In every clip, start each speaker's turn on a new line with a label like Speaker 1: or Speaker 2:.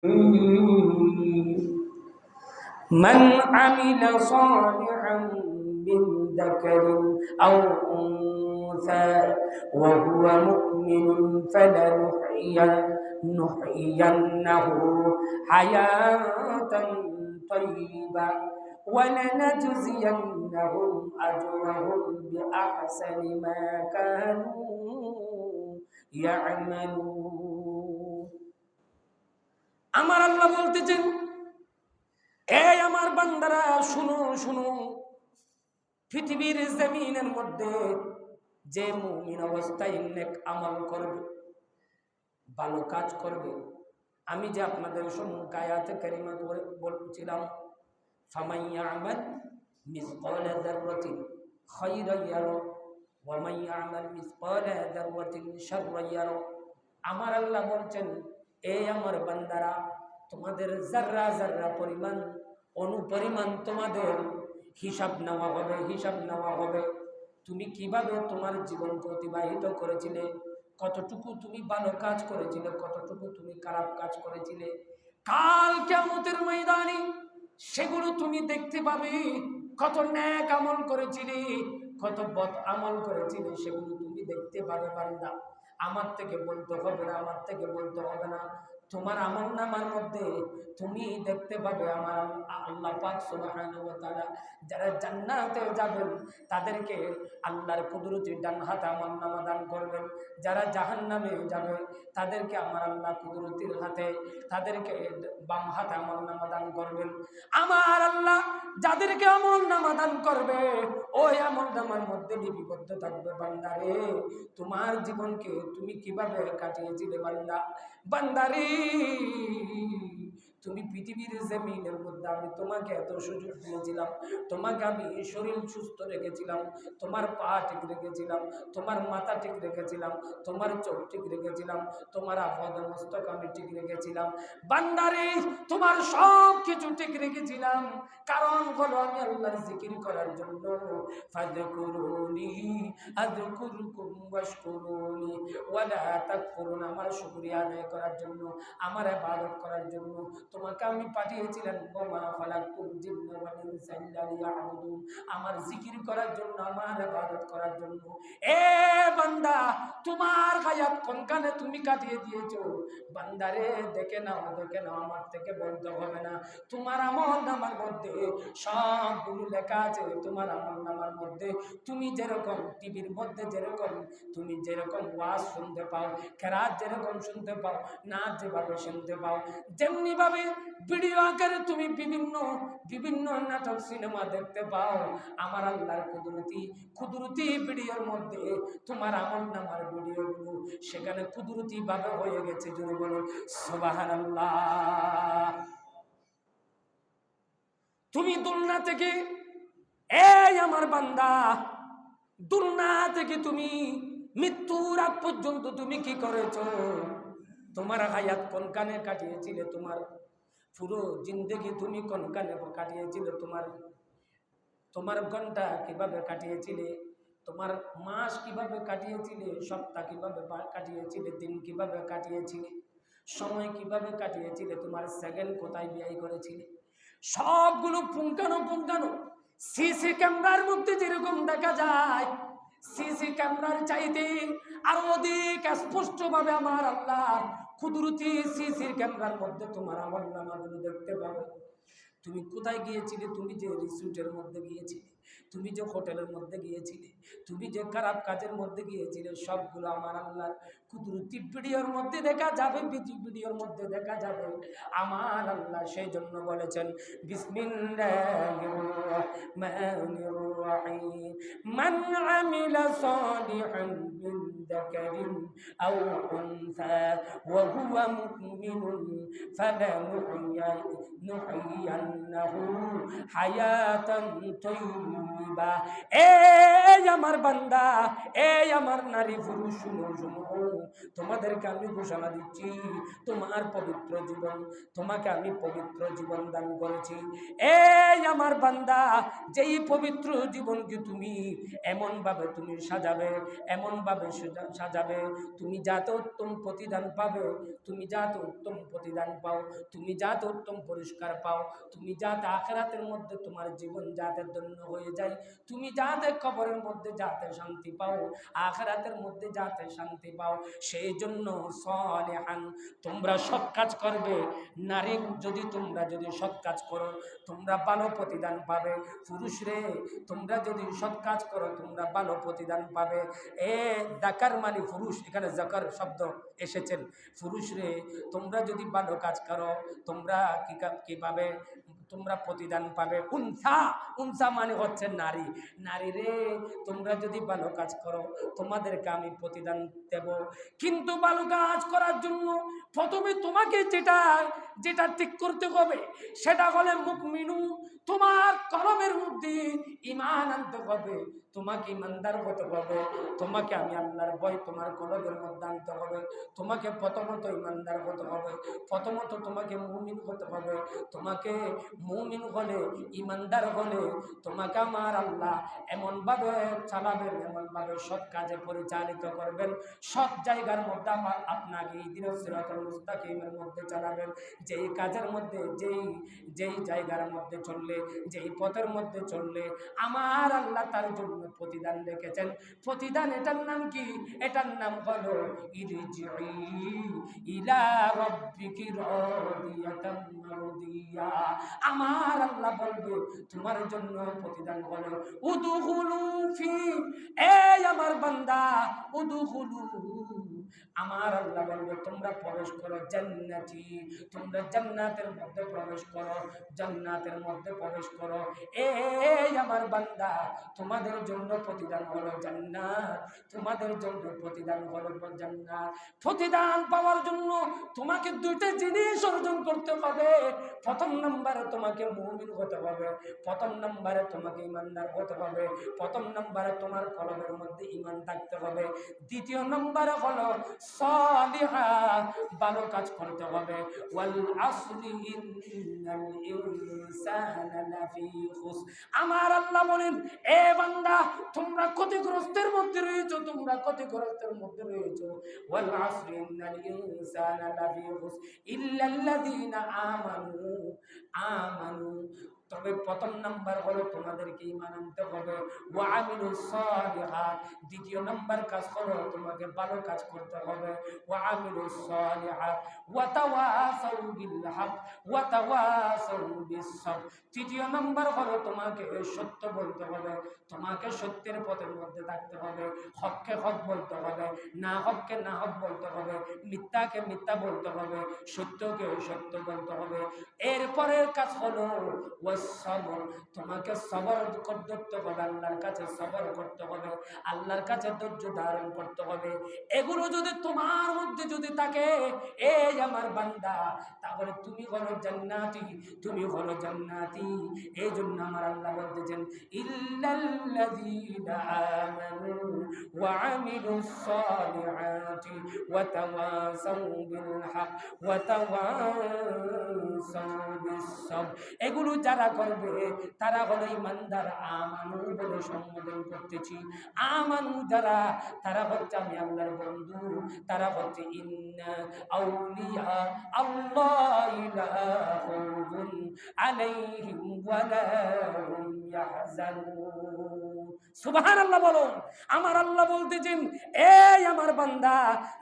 Speaker 1: من عمل صالحا من ذكر أو أنثى وهو مؤمن فلنحيينه حياة طيبة ولنجزينهم أجرهم بأحسن ما كانوا يعملون আমার আল্লাহ বলতেছেন এই আমার বান্দারা শুনো শুনো পৃথিবীর জমিনের মধ্যে যে মুমিন অবস্থায় নেক আমল করবে ভালো কাজ করবে আমি যে আপনাদের সম্মুখে আয়াতে কারিমা করে বলছিলাম ফামান ইয়ামাল মিসকালা যাররাতিন খায়রান ইয়ারা ওয়া মান ইয়ামাল মিসকালা যাররাতিন শাররান ইয়ারা আমার আল্লাহ বলছেন এই আমার বান্দারা তোমাদের যাররা যাররা পরিমাণ অনুপরিমাণ তোমাদের হিসাব নেওয়া হবে তুমি কিভাবে তোমার জীবনকে অতিবাহিত করেছিলে, কতটুকু তুমি ভালো কাজ করেছিলে, কতটুকু তুমি খারাপ কাজ করেছিলে, কাল কিয়ামতের ময়দানে সেগুলো তুমি দেখতে পাবে। কত নেক আমল করেছিলে, কত বদ আমল করেছিলে, সেগুলো তুমি দেখতে পাবে বান্দা। আমার থেকে বলতে হবে না, আমার থেকে বলতে হবে না, তোমার আমলনামার মধ্যে তুমি দেখতে পাবে আমার আল্লাহ পাক সুবহানাহু ওয়া তাআলা যারা জান্নাতে যাবেন তাদেরকে আল্লাহর কুদরতি ডান হাতে আমলনামা দান করবেন, যারা জাহান্নামে যাবে তাদেরকে আমার আল্লাহ কুদরতির হাতে তাদেরকে বাম হাতে আমলনামা দান করবেন। আমার আল্লাহ যাদেরকে আমলনামা দান করবে ওই আমলনামার মধ্যে লিপিবদ্ধ থাকবে বান্দারে তোমার জীবনকে তুমি কিভাবে কাটিয়েছিলে বান্দারে তুমি পৃথিবীর জমিনের মধ্যে আমি তোমাকে এত সুযোগ দিয়েছিলাম, তোমাকে আমি শরীর সুস্থ রেখেছিলাম, তোমার পা ঠিক রেখেছিলাম, তোমার মাথা ঠিক রেখেছিলাম, তোমার চোখ ঠিক রেখেছিলাম, তোমার আপাদ মস্তক আমি ঠিক রেখেছিলাম বান্দারে তোমার সব কিছু ঠিক রেখেছিলাম। কারণ হলো আমি আল্লাহর জিকির করার জন্য ফাযকুরুনি আযকুরকুম ওয়াশকুরুনি ওয়ালা তাকফুরুন আমার শুকরিয়া আদায় করার জন্য, আমার ইবাদত করার জন্য তোমাকে আমি পাঠিয়েছিলাম। ওমা খালাকতুল জিন্না ওয়াল ইনসা ইল্লা লিয়াবুদুন আমার জিকির করার জন্য, আমার ইবাদত করার জন্য। এ বান্দা তোমার হায়াত কোনখানে তুমি কাটিয়ে দিয়েছো বান্দারে দেখে নাও আমার থেকে বলতে হবে না। তোমার আমলনামার মধ্যে সবগুলো লেখা আছে। তোমার আমলনামার মধ্যে তুমি যেরকম টিভির মধ্যে তুমি যেরকম ওয়াজ শুনতে পাও, কেরাত যেরকম শুনতে পাও, নাচ যেভাবে শুনতে পাও, যেমনি ভাবে ভিডিও আকারে তুমি বিভিন্ন নাটক সিনেমা দেখতে পাও, আমার আল্লাহর কুদরতি ভিডিওর মধ্যে তোমার আমলনামার ভিডিওগুলো সেখানে কুদরতি ভাবে হয়ে গেছে। যদি বলুন সুবহানাল্লাহ। তুমি দুনিয়া থেকে এই আমার বান্দা দুনিয়া থেকে তুমি মৃত্যুর আগ পর্যন্ত তুমি কি করেছো, তোমার হায়াত কোনখানে কাটিয়েছিলে, তোমার পুরো জিন্দেগি তুমি কোনখানে কাটিয়েছিলে, তোমার ঘন্টা কিভাবে কাটিয়েছিলে, তোমার মাস কিভাবে কাটিয়েছিলে, সপ্তাহ কিভাবে কাটিয়েছিলে, দিন কিভাবে কাটিয়েছিলে, সময় কিভাবে কাটিয়েছিলে, তোমার সেকেন্ড কোথায় ব্যয় করেছিলে, সবগুলো পুঙ্খানো সিসি ক্যামেরার মধ্যে যেরকম দেখা যায়, সিসি ক্যামেরার চাইতে আরো অধিক স্পষ্ট ভাবে আমার আল্লাহ কুদরতি সিসি ক্যামেরার মধ্যে তোমার আমলনামাগুলো দেখতে পাবে। তুমি কোথায় গিয়েছিলে, তুমি যে রিসোর্টের মধ্যে গিয়েছিলে, তুমি যে হোটেলের মধ্যে গিয়েছিলে, তুমি যে খারাপ কাজের মধ্যে গিয়েছিলে, সবগুলো আমার আল্লাহর কুদরতি ভিডিওর মধ্যে দেখা যাবে, ভিডিওর মধ্যে দেখা যাবে। আমার আল্লাহ সেই জন্য বলেছেন বিসমিল্লাহির রাহমানির রাহিম মান আমিলা সালিহান মিন যাকারিন আও উনসা ওয়া হুয়া মুমিনুন ফালানুহয়িয়ান্নাহু হায়াতান তাইয়্যিবা। এই আমার বান্দা, এই আমার নারী পুরুষ, শুনো শুনো, তোমাদেরকে আমি ঘোষণা দিচ্ছি, তোমার পবিত্র জীবন, তোমাকে আমি পবিত্র জীবন দান করেছি। এই আমার বান্দা, যেই পবিত্র জীবনকে তুমি এমন ভাবে তুমি সাজাবে, এমন ভাবে সাজাবে, তুমি যাতে উত্তম প্রতিদান পাবে, তুমি যাতে উত্তম প্রতিদান পাও, তুমি যাতে উত্তম পুরস্কার পাও, তুমি যাতে আখিরাতের মধ্যে তোমার জীবন যাতে ধন্য হয়ে যায়, তুমি যাতে কবরের মধ্যে যাতে শান্তি পাও, আখিরাতের মধ্যে যাতে শান্তি পাও, সেই জন্য সালিহান, তোমরা সৎ কাজ করবে। নারী তোমরা যদি সৎ কাজ করো, তোমরা ভালো প্রতিদান পাবে। পুরুষ রে, তোমরা যদি সৎ কাজ করো, তোমরা ভালো প্রতিদান পাবে। দাকার মানে পুরুষ, এখানে জাকার শব্দ এসেছেন। পুরুষ রে, তোমরা যদি ভালো কাজ করো, তোমরা কি পাবে? তোমরা প্রতিদান পাবে। উনসা মানে হচ্ছে নারী। নারী রে, তোমরা যদি ভালো কাজ করো, তোমাদেরকে আমি প্রতিদান দেব। কিন্তু ভালো কাজ করার জন্য প্রথমে তোমাকে যেটা ঠিক করতে হবে, সেটা হলে মুমিনু, তোমার কলমের মধ্যে ঈমান আনতে হবে, তোমাকে ইমানদার হতে হবে। তোমাকে আমি আল্লাহর ভয় তোমার কলমের মধ্যে আনতে হবে। তোমাকে প্রথমত ইমানদার হতে হবে, প্রথমত তোমাকে মুমিন হতে হবে। তোমাকে মুমিন হলে, ইমানদার হলে, তোমাকে আমার আল্লাহ এমনভাবে চালাবেন, এমনভাবে সৎ কাজে পরিচালিত করবেন, সব জায়গার মধ্যে আমার আপনাকে ইহদিনাস সিরাতাল মুস্তাকিমের মধ্যে চালাবেন। যেই কাজের মধ্যে, যেই জায়গার মধ্যে চললে, যেই পথের মধ্যে চললে আমার আল্লাহ তার জন্য প্রতিদান রেখেছেন। প্রতিদান, এটার নাম কি? এটার নাম হলো ইরজিই ইলা রাব্বিকি রাদিয়াতাম মারদিয়া। আমার আল্লাহ বলবে তোমার জন্য প্রতিদান হলো উদখুলু ফি, এই আমার বান্দা, উদখুলু, আমার আল্লাহ বলবে তোমরা প্রবেশ করো জান্নাতি, তোমরা জান্নাতের মধ্যে প্রবেশ করো, জান্নাতের মধ্যে প্রবেশ করো। এই আমার বান্দা, তোমাদের জন্য প্রতিদান হলো জান্নাত, তোমাদের জন্য প্রতিদান হলো জান্নাত। প্রতিদান পাওয়ার জন্য তোমাকে দুইটা জিনিস অর্জন করতে হবে। প্রথম নম্বরে তোমাকে মুমিন হতে হবে, প্রথম নম্বরে তোমাকে ইমানদার হতে হবে, প্রথম নম্বরে তোমার কলমের মধ্যে ঈমান থাকতে হবে। দ্বিতীয় নম্বরে হলো সালিহা, ভালো কাজ করতে হবে। ওয়াল আসরি ইন্নাল ইনসানা লাফি খুসর। আমার আল্লাহ বলেন, এ বান্দা, তোমরা ক্ষতিগ্রস্তের মধ্যে রয়েছো, তোমরা ক্ষতিগ্রস্তের মধ্যে রয়েছো। ওয়াল আসরি ইন্নাল ইনসানা লাফি খুসর ইল্লাল্লাযীনা আমানু। তবে প্রথম নাম্বার হলো তোমাদেরকে ঈমান আনতে হবে। ওয়া আমিলুস সালিহাত, দ্বিতীয় নাম্বার কাজ হলো তোমাকে ভালো কাজ করতে হবে। ওয়া আমিলুস সালিহাত ওয়া তাওয়াসাউ বিল হক ওয়া তাওয়াসাউ বিস সাবর। তৃতীয় নাম্বার হলো তোমাকে সত্য বলতে হবে, তোমাকে সত্যের পথের মধ্যে থাকতে হবে, হককে হক বলতে হবে, না হককে না হক বলতে হবে, মিথ্যাকে মিথ্যা বলতে হবে, সত্যকে সত্য বলতে হবে। এরপরের কাজ হলো ওয়াসসাবর, তোমাকে সবর করতে হবে, আল্লাহর কাছে সবর করতে হবে, আল্লাহর কাছে ধৈর্য ধারণ করতে হবে। এগুলো যদি তোমার মধ্যে যদি থাকে, এই আমার বান্দা, তাহলে তুমি হলো জান্নাতি, তুমি হলো জান্নাতি। এই জন্য আমার আল্লাহ বলতেছেন, ইল্লাল্লাযীনা আমানু ওয়া আমিলুস সালিহাতি ওয়া তাওয়াসাউ বিল হক ওয়া তাওয়াসাউ বিস সাবর। এগুলো যারা করবে তারা হলো ইমানদার। আমানু বলে সম্বোধন করতেছি। আমানু যারা, তারা হচ্ছে আমি আল্লাহর বন্ধু, তারা হচ্ছে ইন্না আউলিয়া আল্লাহি লা খাউফুন আলাইহিম ওয়া লা হুম ইয়াহজানুন। সুবহানাল্লাহ বলো। আমার আল্লাহ বলতেছেন, এই আমার বান্দা,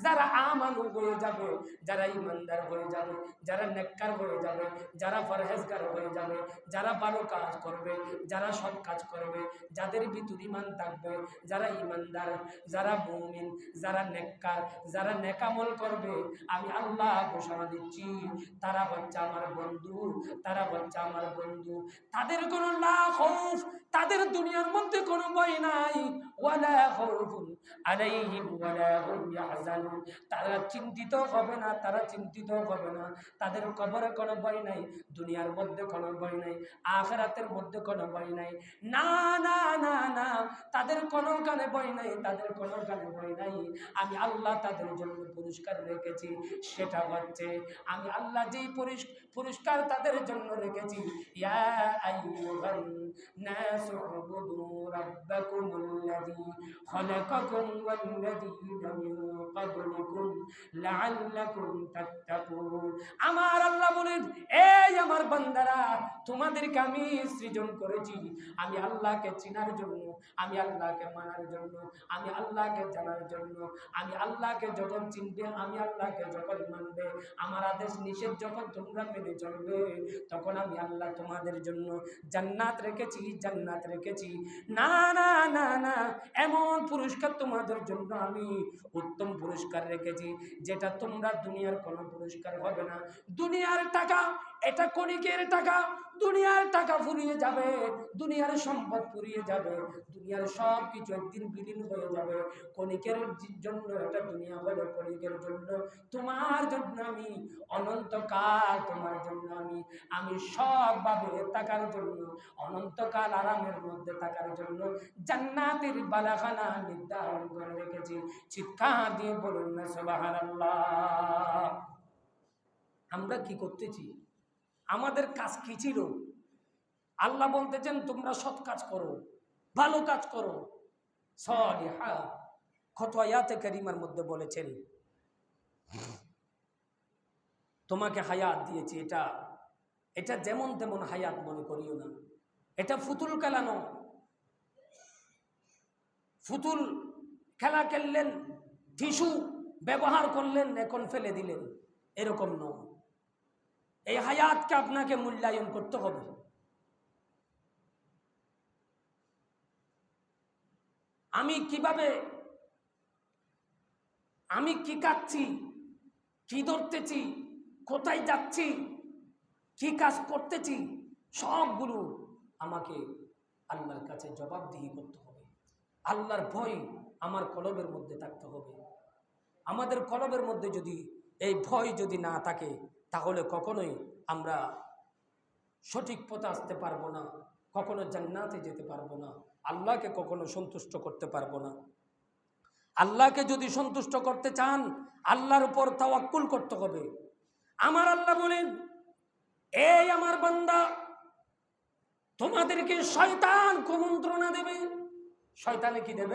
Speaker 1: যারা আমানু হয়ে যাবে, যারা ইমানদার হয়ে যাবে, যারা নেককার হয়ে যাবে, যারা পরহেজগার হয়ে যাবে, যারা ভালো কাজ করবে, যারা সৎ কাজ করবে, যাদের ভিতর ঈমান থাকবে, যারা ইমানদার, যারা মুমিন, যারা নেককার, যারা নেকামল করবে, আমি আল্লাহ ঘোষণা দিচ্ছি তারা হচ্ছে আমার বন্ধু, তারা হচ্ছে আমার বন্ধু। তাদের কোনো লা খৌফ, তাদের দুনিয়ার মধ্যে কোনো ভয় নাই, ওয়ালা খাউফুন আলাইহিম ওয়ালা হুম ইয়াহজানুন, তারা চিন্তিত হবে না, তারা চিন্তিত হবে না। তাদের কবরে কোনো ভয় নাই, দুনিয়ার মধ্যে কোনো ভয় নাই, আখিরাতের মধ্যে কোনো ভয় নাই। না না না না, তাদের কোনো কানে ভয় নাই, তাদের কোনো কানে ভয় নাই। আমি আল্লাহ তাদের জন্য পুরস্কার রেখেছি, সেটা হচ্ছে আমি আল্লাহ যেই পুরস্কার তাদের জন্য রেখেছি, ইয়া আইয়ুহান নাসু উবুদু রাব্বাকুমুল্লাযী খালাকাকুম ওয়াল্লাযীনা মিন ক্বাবলিকুম লাআল্লাকুম তাত্তাকুন। আমার আল্লাহ বলেন, এই আমার বান্দারা, তোমাদেরকে আমি সৃজন করেছি আমি আল্লাহকে চেনার জন্য, আমি আল্লাহকে মানার জন্য, আমি আল্লাহকে জানার জন্য। আমি আল্লাহকে যখন চিনবে, আমি আল্লাহকে যখন মানবে, আমার আদেশ নিষেধ যখন তোমরা মেনে চলবে, তখন আমি আল্লাহ তোমাদের জন্য জান্নাত রেখেছি, জান্নাত রেখেছি। না না না না, এমন পুরস্কার তোমাদের জন্য আমি উত্তম পুরস্কার রেখেছি, যেটা তোমরা দুনিয়ার কোনো পুরস্কার হবে না। দুনিয়ার টাকা, এটা ক্ষণিকের টাকা, দুনিয়ার টাকা ফুরিয়ে যাবে, দুনিয়ার সম্পদ ফুরিয়ে যাবে, দুনিয়ার সব কিছু একদিন বিলীন হয়ে যাবে। ক্ষণিকের জন্য এটা দুনিয়া হলো, ক্ষণিকের জন্য তোমার জন্য আমি অনন্তকাল, তোমার জন্য আমি সবভাবে থাকার জন্য, অনন্তকাল আরামের মধ্যে থাকার জন্য জান্নাতের বালাখানা নির্ধারণ করে রেখেছি। চিৎকার দিয়ে বলুন না সুবহানাল্লাহ। আমরা কি করতেছি? আমাদের কাজ কি ছিল? আল্লাহ বলতেছেন তোমরা সৎ কাজ করো, ভালো কাজ করো, সলিহা। কত আয়াতে কারিমার মধ্যে বলেছেন তোমাকে হায়াত দিয়েছি, এটা যেমন তেমন হায়াত মনে করিও না, এটা ফুতুল খেলানো। ফুতুল খেলা খেললেন, টিস্যু ব্যবহার করলেন, এখন ফেলে দিলেন, এরকম নয়। এই হায়াতকে আপনাকে মূল্যায়ন করতে হবে। আমি কিভাবে, আমি কি খাচ্ছি, কি ধরতেছি, কোথায় যাচ্ছি, কি কাজ করতেছি, সবগুলো আমাকে আল্লাহর কাছে জবাবদিহি করতে হবে। আল্লাহর ভয় আমার কলবের মধ্যে থাকতে হবে। আমাদের কলবের মধ্যে যদি এই ভয় যদি না থাকে, তাহলে কখনোই আমরা সঠিক পথে আসতে পারবো না, কখনো জান্নাতে যেতে পারবো না, আল্লাহকে কখনো সন্তুষ্ট করতে পারবো না। আল্লাহকে যদি সন্তুষ্ট করতে চান, আল্লাহর উপর তাওয়াক্কুল করতে হবে। আমার আল্লাহ বলেন, এই আমার বান্দা, তোমাদেরকে শয়তান কুমন্ত্রণা দেবে। শয়তানে কি দেবে?